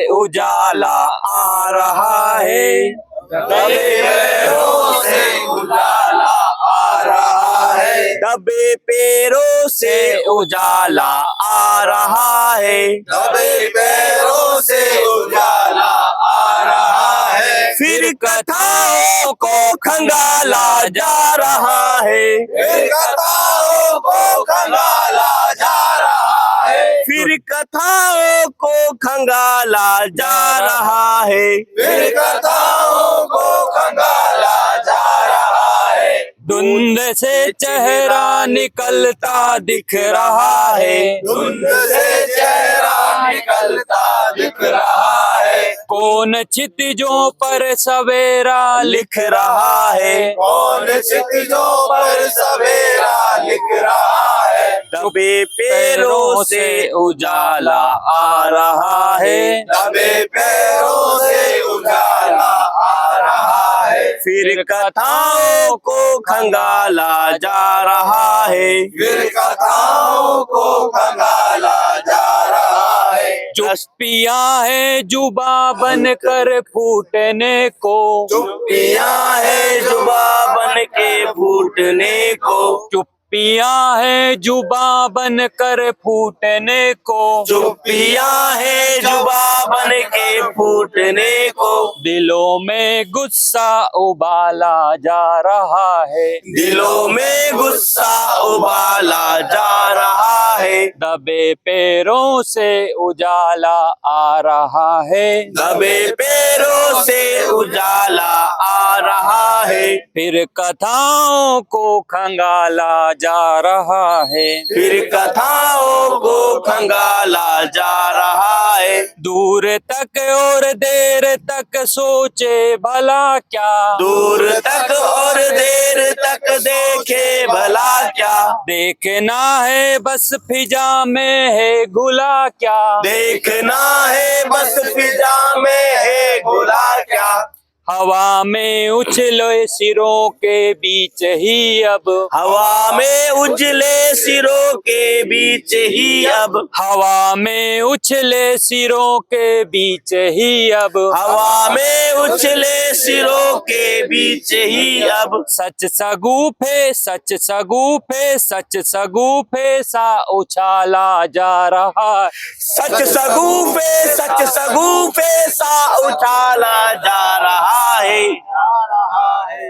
उजाला आ रहा है। दबे पैरों से उजाला आ रहा है। दबे पैरों से उजाला आ रहा है। दबे पैरों से उजाला आ रहा है। फिर कथाओं को खंगाला जा रहा है। फिर कथाओं को खंगाला जा रहा है। फिर कथाओं को खंगाला जा रहा है। फिर कथाओं को खंगाला जा रहा है। धुंध से चेहरा निकलता दिख रहा है। धुंध से चेहरा निकलता दिख रहा है। कौन क्षितिजों पर सवेरा लिख रहा है। कौन क्षितिजों पर सवेरा लिख रहा है। दबे पैरों से उजाला आ रहा है। दबे पैरों से उजाला आ रहा है। फिर कथाओं को खंगाला जा रहा है। फिर कथाओं को खंगाला जा रहा है। चुप्पियां है जुबा बन कर फूटने को। चुप्पियां है जुबा बन के फूटने को। चुप्पियां है जुबा बन कर फूटने को। चुप्पियां है जुबा बन के फूटने को। दिलों में गुस्सा उबाला जा रहा है। दिलों में गुस्सा उबाला जा रहा है। दबे पैरों से उजाला आ रहा है। दबे पैरों से उजाला आ रहा है। फिर कथाओं को खंगाला जा रहा है। फिर कथाओं को खंगाला जा रहा है। दूर तक और देर तक सोचे भला क्या। दूर तक और देर तक देखे भला क्या। देखना है बस फिजा में है घुला क्या। देखना है बस फिजा में है घुला क्या। हवा में उछले सिरों के बीच ही अब। हवा में उछले सिरों के बीच ही अब। हवा में उछले सिरों के बीच ही अब। हवा में उछले सिरों के बीच ही अब। सच सगुफे सच सगुफे सच सगुफे सा उछाला जा रहा। सच सगुफे सच सगुफे सा उछाला जा रहा है।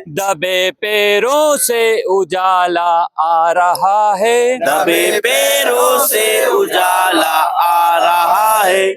दबे पैरों से उजाला आ रहा है। दबे पैरों से उजाला आ रहा है।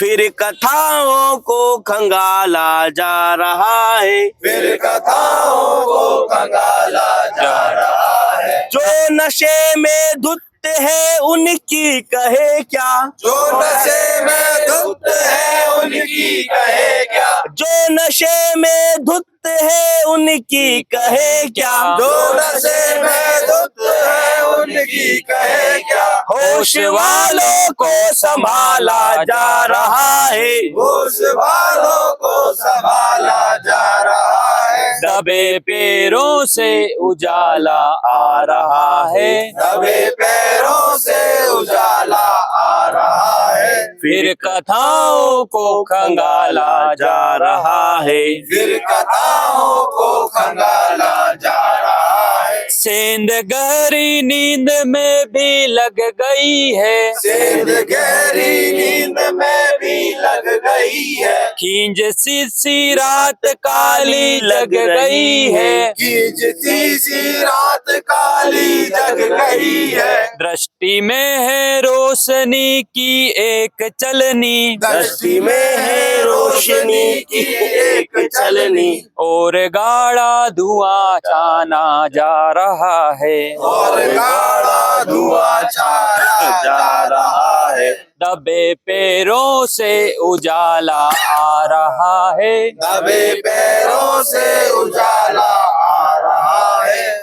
फिर कथाओं को खंगाला जा रहा है। फिर कथाओं को खंगाला जा रहा है। जो नशे में धुत है उनकी कहे क्या। जो नशे में धुत है उनकी कहे क्या। जो नशे में धुत है उनकी कहे क्या। जो नशे में धुत है उनकी कहे क्या। होश वालों को संभाला जा रहा है। होश वालों को संभाला जा रहा है। दबे पैरों से उजाला आ रहा है। दबे पैरों से उजाला आ रहा है। फिर कथाओं को खंगाला जा रहा है। फिर कथाओं को खंगाला जा रहा है। सेंध गहरी नींद में भी लग गई है। सेंध गहरी नींद में भी लग गई है। खींच सी रात काली लग गई है। खींचती सी रात काली जग गई है। दृष्टि में है रोशनी की एक चलनी। दृष्टि में है रोशनी की एक चलनी। और गाढ़ा धुआं छाना जा रहा है। और गाढ़ा धुआं छाया जा रहा है। दबे पैरों से उजाला आ रहा है। दबे पैरों से उजाला आ रहा है।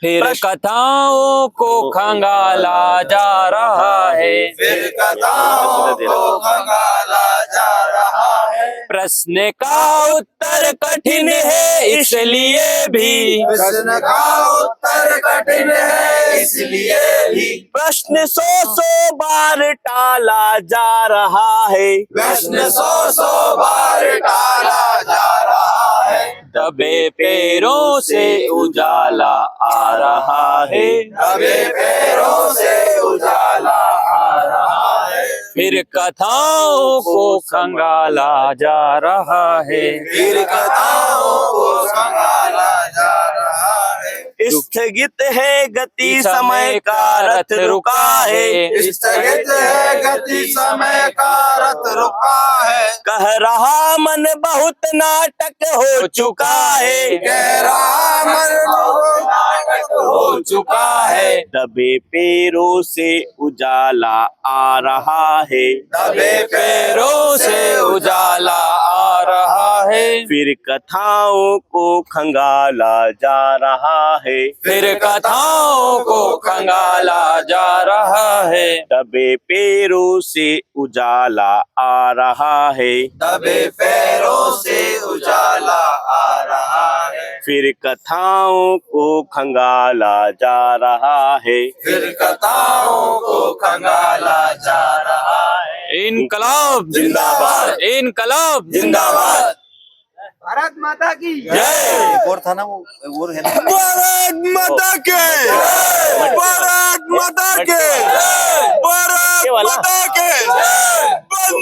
फिर कथाओं को खंगाला जा रहा है। फिर कथाओं को खंगाला जा रहा है। प्रश्न का उत्तर कठिन है इसलिए भी, प्रश्न का उत्तर कठिन है इसलिए भी, प्रश्न सौ बार टाला जा रहा है, प्रश्न सौ बार टाला जा रहा है, दबे पैरों से उजाला आ रहा है, दबे पैरों से उजाला आ रहा है, फिर कथाओं को खंगाला जा रहा है, फिर कथाओं को संभाला जा रहा है, स्थगित है गति समय का रथ रुका है, स्थगित है गति समय का रथ रुका है, कह रहा मन बहुत नाटक हो चुका है, कह रहा मन बहुत नाटक हो चुका है, दबे पैरों से उजाला आ रहा है, दबे पैरों से उजाला आ रहा है, फिर कथाओं को खंगाला जा रहा है, फिर कथाओं को खंगाला जा रहा है, दबे पैरों से उजाला आ रहा है, दबे पैरों से उजाला आ रहा है, फिर कथाओं को खंगाला जा रहा है, फिर कथाओं को खंगाला जा रहा है, इनकलाब जिंदाबाद, इनकलाब जिंदाबाद, भारत माता की जय, और था ना वो है ना भारत माता के, भारत माता के, भारत माता के।